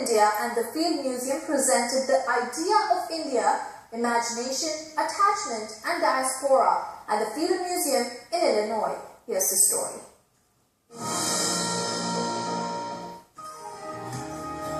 India and the Field Museum presented the idea of India, imagination, attachment and diaspora at the Field Museum in Illinois. Here's the story.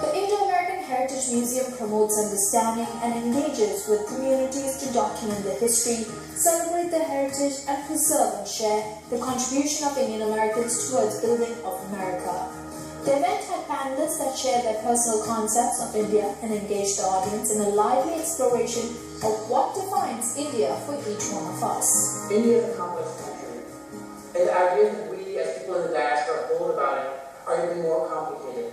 The Indo-American Heritage Museum promotes understanding and engages with communities to document their history, celebrate their heritage and preserve and share the contribution of Indian Americans towards building of America. The event had panelists that shared their personal concepts of India and engaged the audience in a lively exploration of what defines India for each one of us. India is a complex country, and the ideas that we as people in the diaspora hold about it are even more complicated.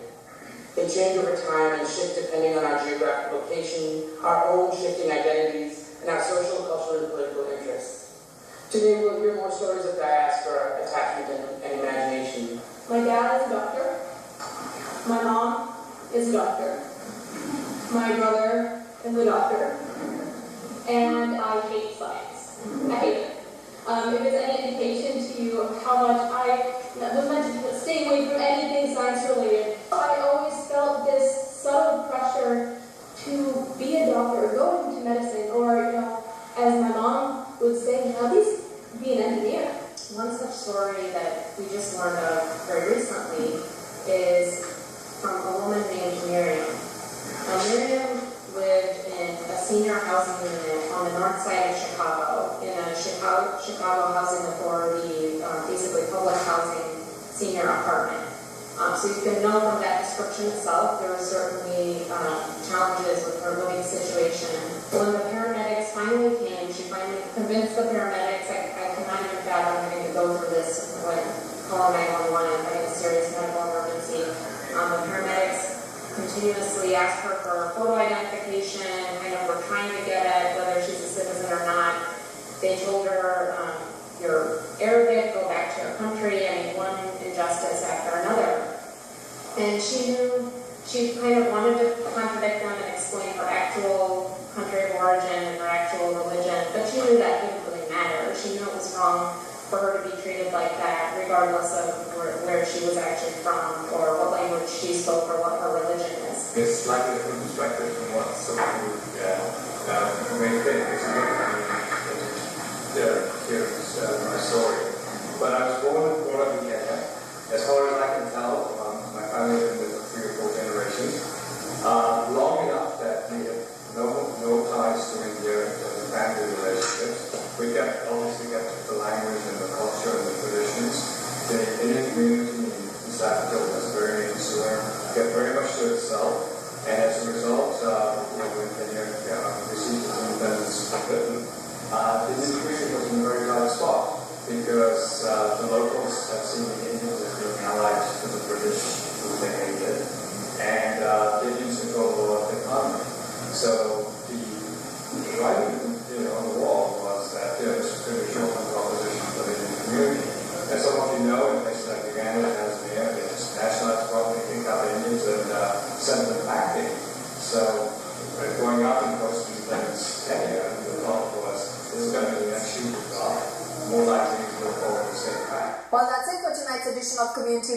They change over time and shift depending on our geographic location, our own shifting identities, and our social, cultural, and political interests. Today we'll hear more stories of diaspora, attachment, and imagination. My dad is a doctor. My mom is a doctor. My brother is a doctor. And I hate science. I hate it. If it's any indication to you of how much I was meant to stay away from anything science related, I always felt this subtle pressure to be a doctor or go into medicine, or, as my mom would say, at least be an engineer. One such story that we just learned of very recently is from a woman named Miriam. Now, Miriam lived in a senior housing unit on the north side of Chicago, in a Chicago Housing Authority, basically public housing senior apartment. So you can know from that description itself, there were certainly challenges with her living situation. When the paramedics finally came, she finally convinced the paramedics, I cannot even fathom having to go through this when calling 911 and having a serious medical emergency. The paramedics continuously asked her for photo identification, kind of were trying to get at whether she's a citizen or not. They told her, you're Arabic, go back to your country. I mean, one injustice after another. And she knew, she kind of wanted to contradict them and explain her actual country of origin and her actual religion, but she knew that didn't really matter. She knew it was wrong for her to be treated like that, regardless of where she was actually from or what language she spoke or what her religion is. It's slightly different perspective from what someone who may think is here's my story. But I was born and brought up in Kenya. As far as I can tell, my family has been with 3 or 4 generations. Long enough that we have no ties to India in terms of family relationships. We obviously kept the language and the culture and the traditions. The Indian community in East Africa was very insular, kept very much to itself. And as a result, when Kenya received its independence from Britain, the Indian community was in a very bad spot because the locals have seen the Indians as being allied to the British, who they hated, and the Indians controlled a lot of the economy. So the writing on the wall was that this was going to show some proposition for the Indian community. And some of you know, in places like Uganda and Tanzania, they just nationalized property, kicked out the Indians, and sent them packing. So growing up in post-independence Kenya, the thought was this is going to be the next shoe to drop, more likely to go forward and stay back. Well, that's it for tonight's edition of Community